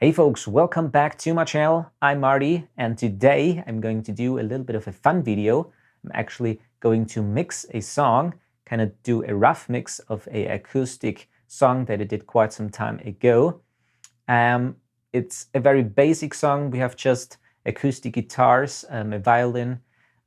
Hey folks, welcome back to my channel. I'm Marty, and today I'm going to do a little bit of a fun video. I'm actually going to mix a song, kind of do a rough mix of an acoustic song that I did quite some time ago. It's a very basic song. We have just acoustic guitars, a violin,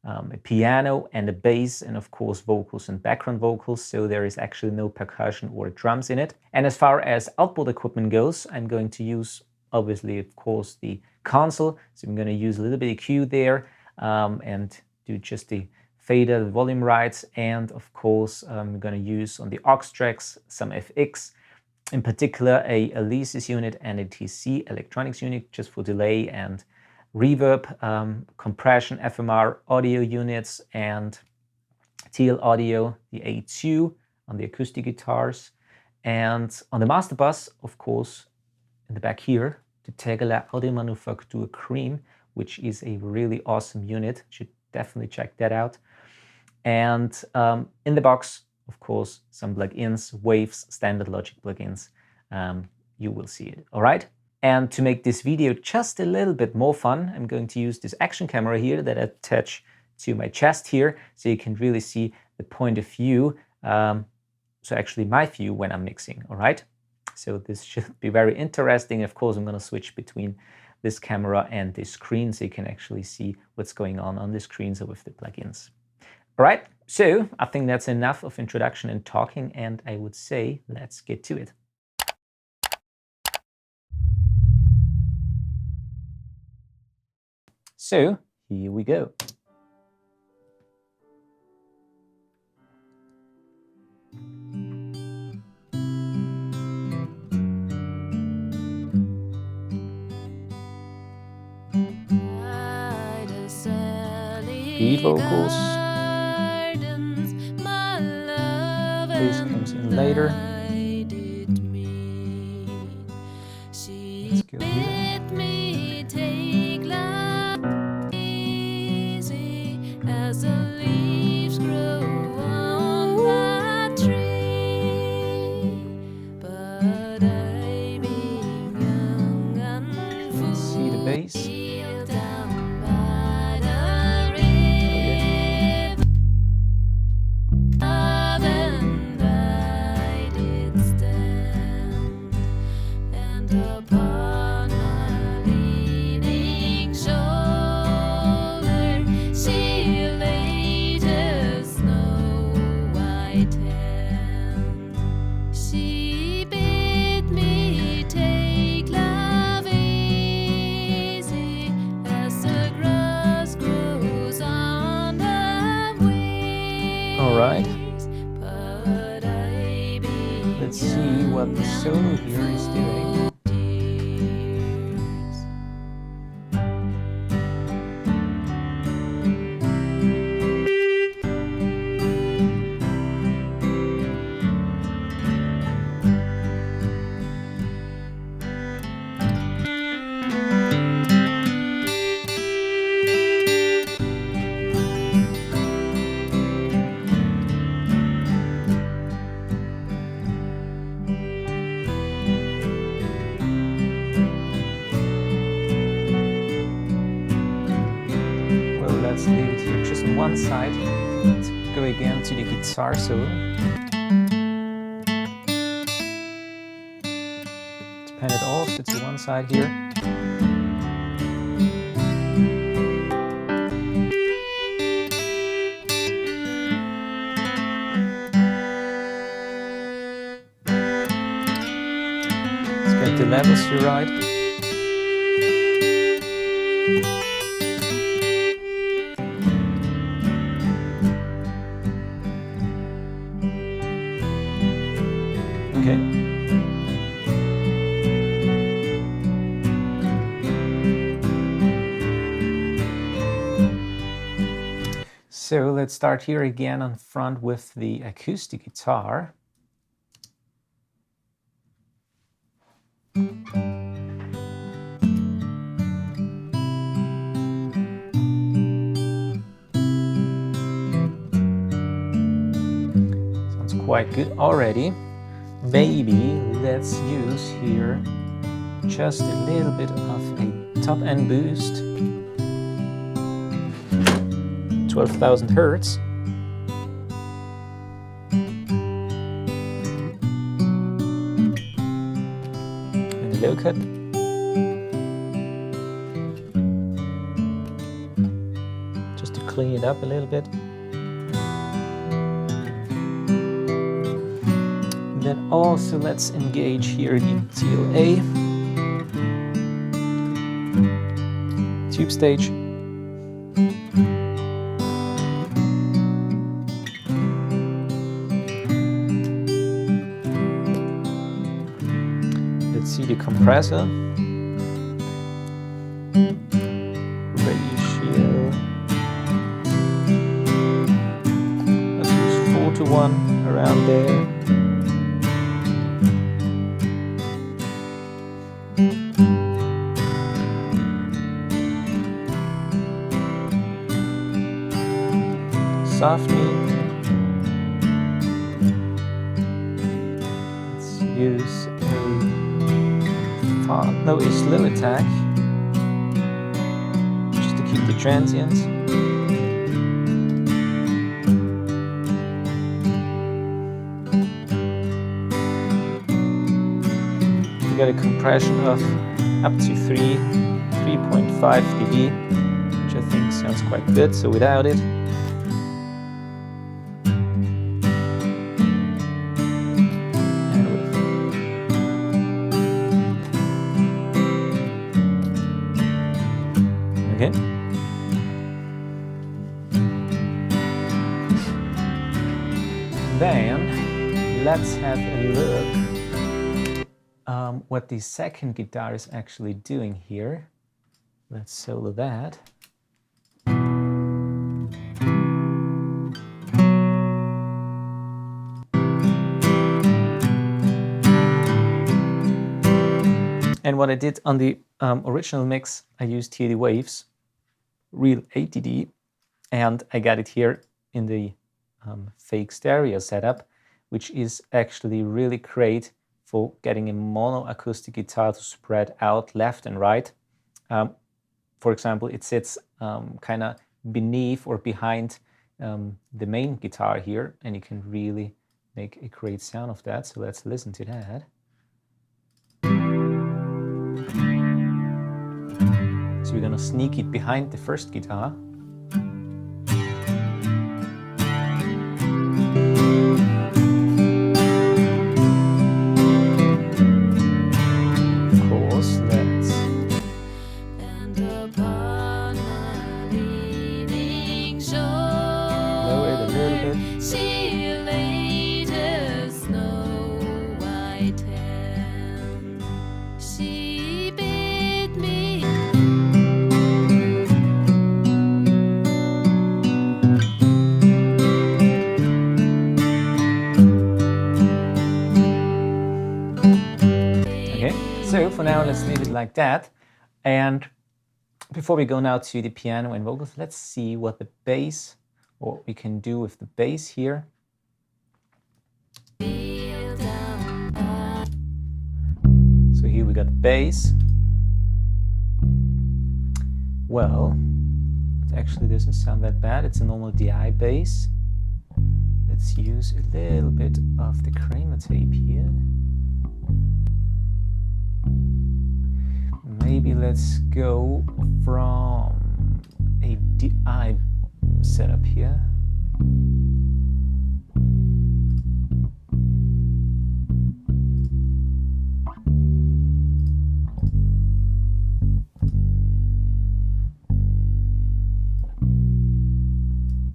a piano and a bass, and of course vocals and background vocals, so there is actually no percussion or drums in it. And as far as outboard equipment goes, I'm going to use obviously, of course, the console. So I'm going to use a little bit of EQ there and do just the fader, the volume rights, and of course I'm going to use on the aux tracks some FX, in particular a Alesis unit and a TC electronics unit just for delay and reverb, compression, FMR audio units, and TL audio, the A2 on the acoustic guitars, and on the master bus, of course, in the back here, the Tegeler Audio Manufaktur Cream, which is a really awesome unit. Should definitely check that out. And in the box, of course, some plugins, Waves, standard Logic plugins. You will see it. All right. And to make this video just a little bit more fun, I'm going to use this action camera here that I attach to my chest here, so you can really see the point of view. So actually my view when I'm mixing. All right. So this should be very interesting. Of course, I'm going to switch between this camera and this screen so you can actually see what's going on the screen, so with the plugins. All right, so I think that's enough of introduction and talking, and I would say let's get to it. So here we go. Beat vocals. Bass comes in later. Let's go here. See the bass. All right, let's see what the solo here is doing. Let's leave it here just on one side. Let's go again to the guitar solo. Let's pan it off to one side here. Let's get the levels here right. Okay. So let's start here again on front with the acoustic guitar. Sounds quite good already. Maybe let's use here just a little bit of a top end boost, 12,000 Hertz. And the low cut. Just to clean it up a little bit. And then also let's engage here the TLA, tube stage. Let's see the compressor ratio. Let's use 4:1 around there. Softening. Let's use a slow attack just to keep the transients. We got a compression of up to 3.5 dB, which I think sounds quite good. So without it, okay. Then let's have a look what the second guitar is actually doing here. Let's solo that. And what I did on the original mix, I used here the waves, real 8 and I got it here in the fake stereo setup, which is actually really great for getting a mono acoustic guitar to spread out left and right. For example, it sits kind of beneath or behind the main guitar here, and you can really make a great sound of that. So let's listen to that. So we're gonna sneak it behind the first guitar. Of course, let's lower it a little bit. So for now, let's leave it like that. And before we go now to the piano and vocals, let's see what the bass, or what we can do with the bass here. So here we got the bass. Well, it actually doesn't sound that bad. It's a normal DI bass. Let's use a little bit of the Kramer tape here. Maybe let's go from a DI setup here.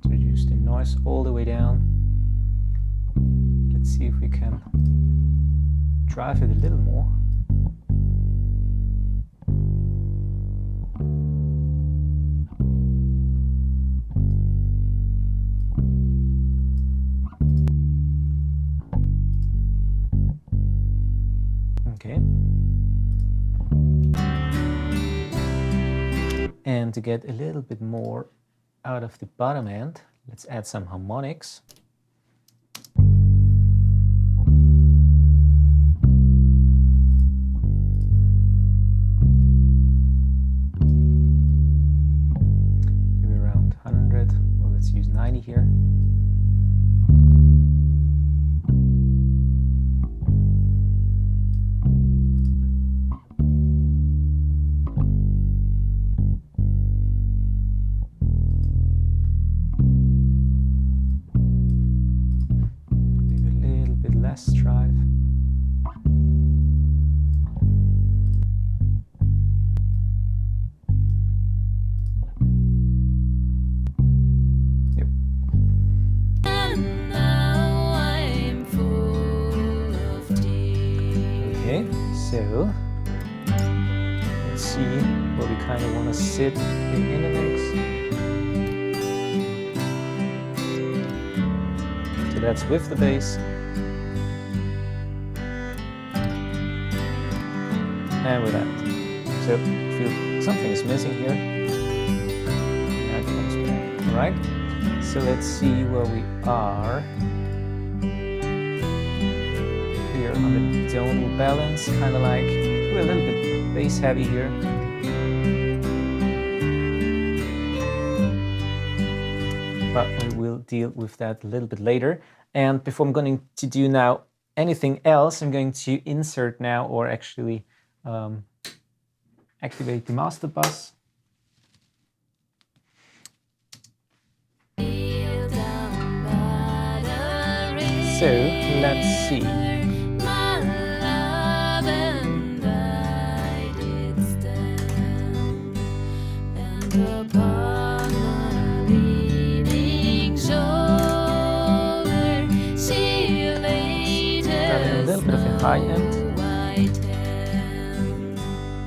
Reduce the noise all the way down. Let's see if we can drive it a little more. Okay. And to get a little bit more out of the bottom end, let's add some harmonics. 90 here. Maybe a little bit less drive. So let's see where we kind of want to sit in the mix. So that's with the bass. And with that. So if something is missing here, that comes back. All right. So let's see where we are. Here on the tonal balance, kind of like we're a little bit bass heavy here. But we will deal with that a little bit later. And before I'm going to do now anything else, I'm going to insert now, or actually activate the master bus. So let's see. Having a little bit of a high end.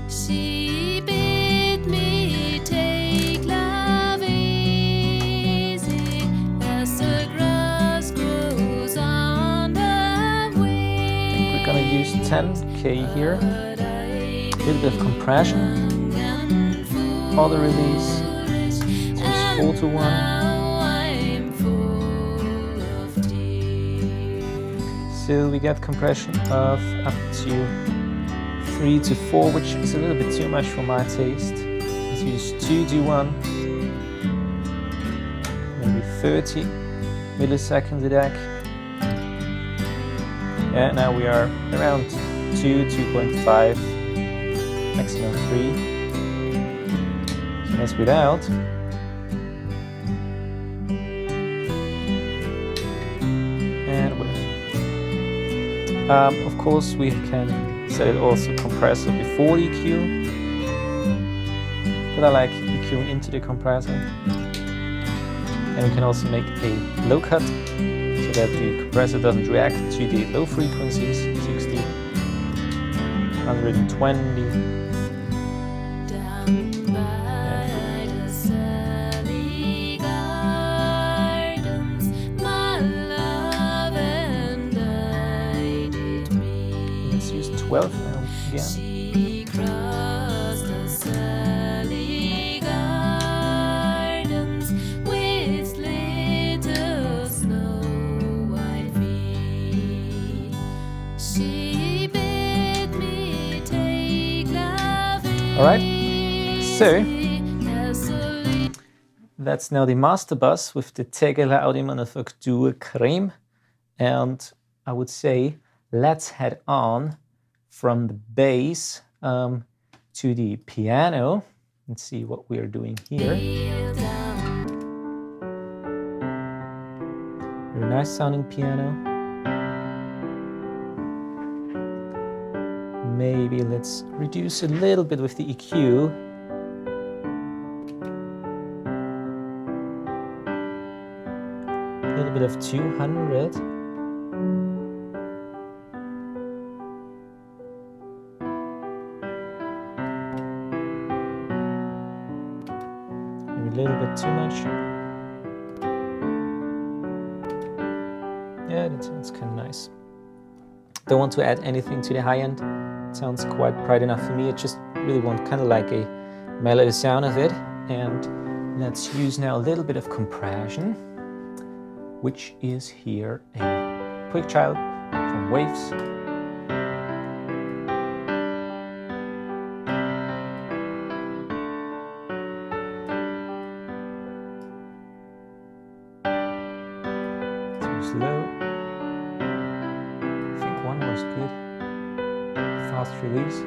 She bid me take love easy as the grass grows on the way. We're gonna use 10K here. A little bit of compression. For the release. Use 4:1. So we get compression of up to 3 to 4, which is a little bit too much for my taste. Let's use 2:1, maybe 30 milliseconds a deck. Yeah, now we are around 2, 2.5, maximum 3. So that's without. And with. Of course, we can set it also compressor before EQ, but I like EQing into the compressor. And we can also make a low cut so that the compressor doesn't react to the low frequencies, 60, 120. Let's use 12 now again. She crossed the Sally Gardens with little snow white feet. She bid me take love. All right, so that's now the master bus with the Tegele Audiomanufaktur Creme, and I would say let's head on from the bass to the piano and see what we are doing here. Very nice sounding piano. Maybe let's reduce a little bit with the EQ. A little bit of 200. Maybe a little bit too much. Yeah, that sounds kind of nice. Don't want to add anything to the high end. It sounds quite bright enough for me. I just really want kind of like a mellow sound of it. And let's use now a little bit of compression, which is here a quick child from Waves. A slow. I think one was good. Fast release.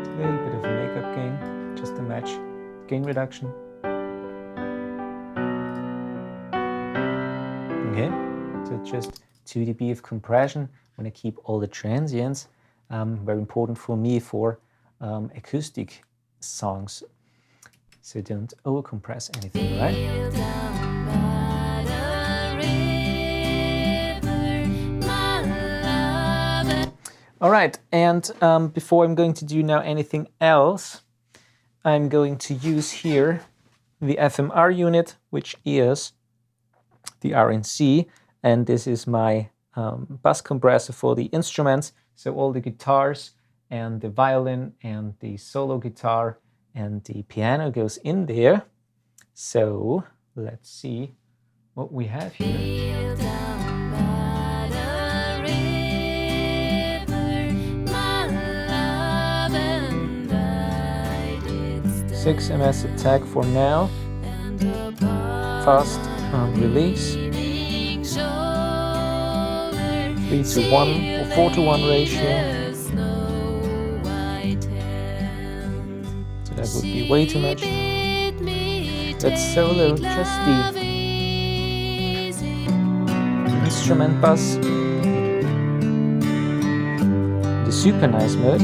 A little bit of a makeup gain, just to match gain reduction. Okay, so just 2 dB of compression. I'm going to keep all the transients. Very important for me for acoustic songs. So don't overcompress anything, right? All right, and before I'm going to do now anything else, I'm going to use here the FMR unit, which is the RNC, and this is my bus compressor for the instruments. So all the guitars and the violin and the solo guitar and the piano goes in there. So let's see what we have here. 6 ms attack for now. Fast release. 3:1 or 4:1 ratio. So that would be way too much. Let's solo just the instrument bus. The super nice mode.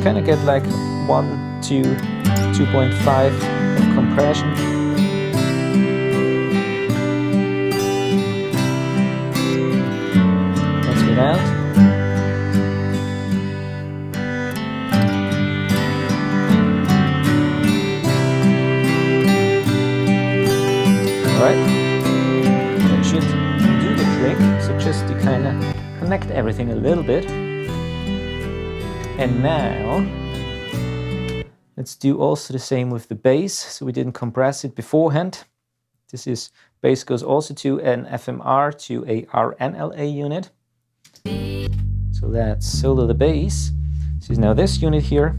Kind of get like 1 to 2.5 of compression. That's without. Alright, that should do the trick. So just to kind of connect everything a little bit. And now, let's do also the same with the bass. So we didn't compress it beforehand. This is, bass goes also to an FMR to a RNLA unit. So let's solo the bass. This is now this unit here.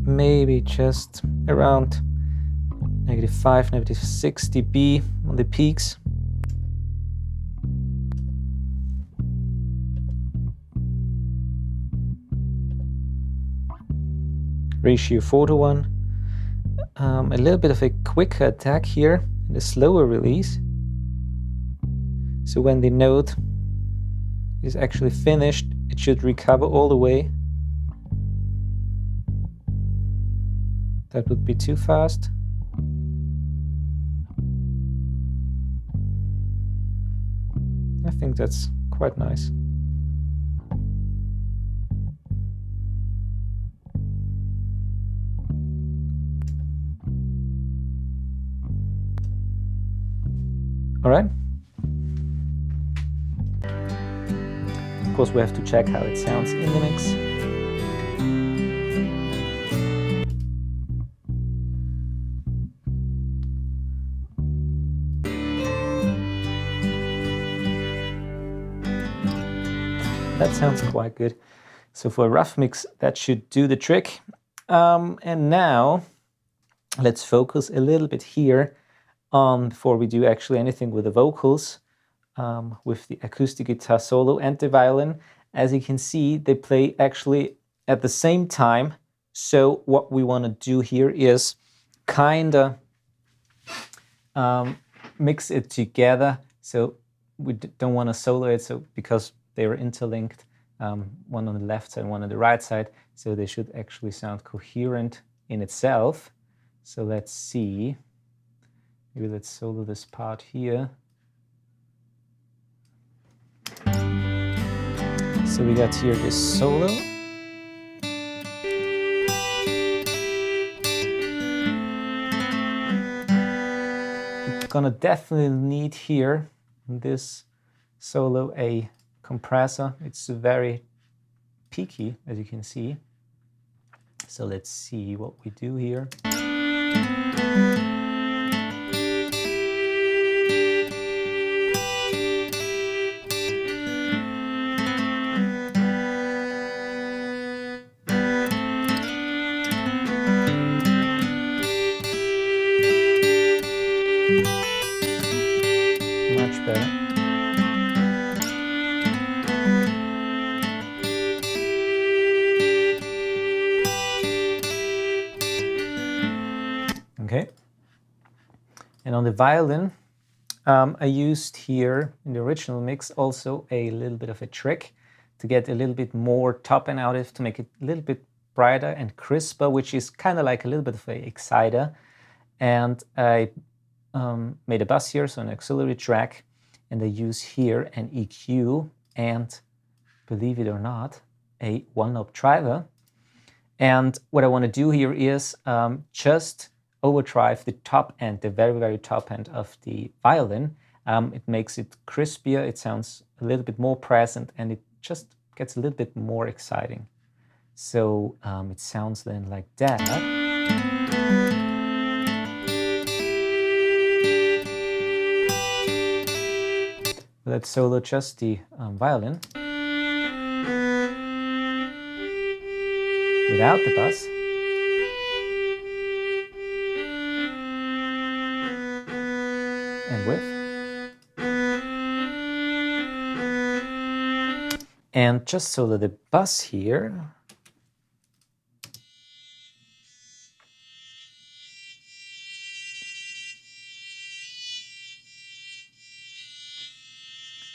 Maybe just around -5, -6 dB on the peaks. Ratio 4:1. A little bit of a quicker attack here and a slower release. So when the note is actually finished, it should recover all the way. That would be too fast. I think that's quite nice. All right. Of course, we have to check how it sounds in the mix. That sounds quite good. So for a rough mix, that should do the trick. And now let's focus a little bit here on, before we do actually anything with the vocals, with the acoustic guitar solo and the violin. As you can see, they play actually at the same time. So what we want to do here is kind of mix it together. So we don't want to solo it, so because they are interlinked, one on the left side and one on the right side, so they should actually sound coherent in itself. So let's see, maybe let's solo this part here. So we got here this solo. gonna definitely need here in this solo a compressor. It's very peaky, as you can see. So let's see what we do here. Much better. Okay. And on the violin, I used here in the original mix also a little bit of a trick to get a little bit more top end out of, to make it a little bit brighter and crisper, which is kind of like a little bit of an exciter. And I made a bus here, so an auxiliary track, and I use here an EQ and, believe it or not, a one-knob driver. And what I want to do here is just overdrive the top end, the very, very top end of the violin. It makes it crispier, it sounds a little bit more present, and it just gets a little bit more exciting. So it sounds then like that. Let's solo just the violin without the bass. And with. And just solo the bass here.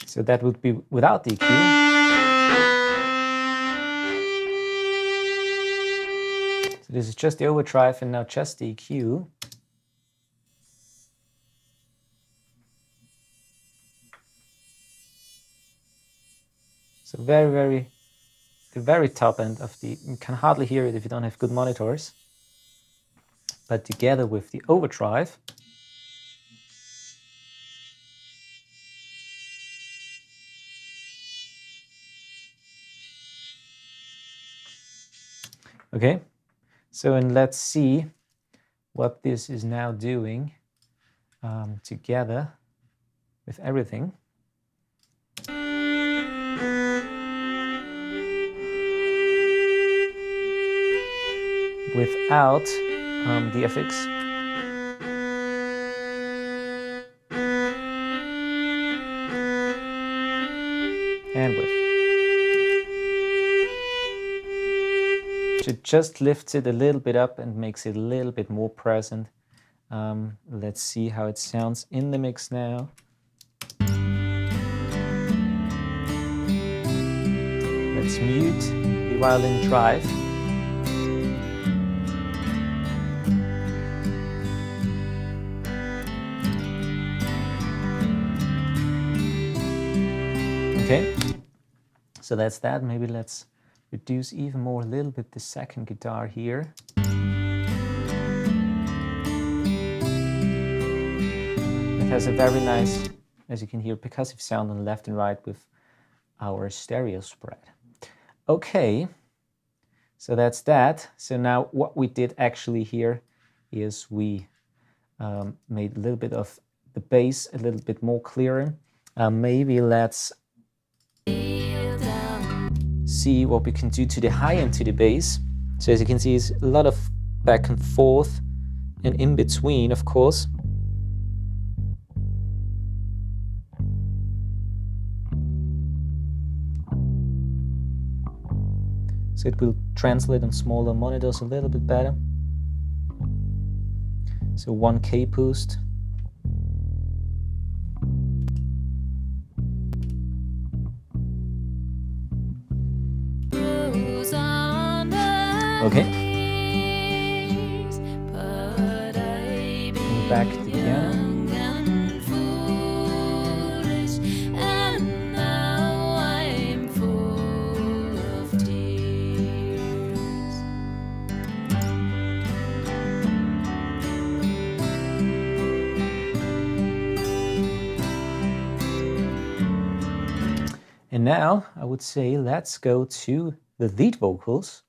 So that would be without the EQ. So this is just the overdrive and now just the EQ. So the very top end of the, you can hardly hear it if you don't have good monitors. But together with the overdrive, okay, so and let's see what this is now doing together with everything. Without the FX. And with. It just lifts it a little bit up and makes it a little bit more present. Let's see how it sounds in the mix now. Let's mute the violin drive. Okay, so that's that. Maybe let's reduce even more a little bit the second guitar here. It has a very nice, as you can hear, percussive sound on left and right with our stereo spread. Okay, so that's that. So now what we did actually here is we made a little bit of the bass a little bit more clearer. Maybe let's see what we can do to the high end to the bass. So as you can see, it's a lot of back and forth and in between, of course. So it will translate on smaller monitors a little bit better. So 1K boost. Okay. And back to the piano. And now I would say let's go to the lead vocals.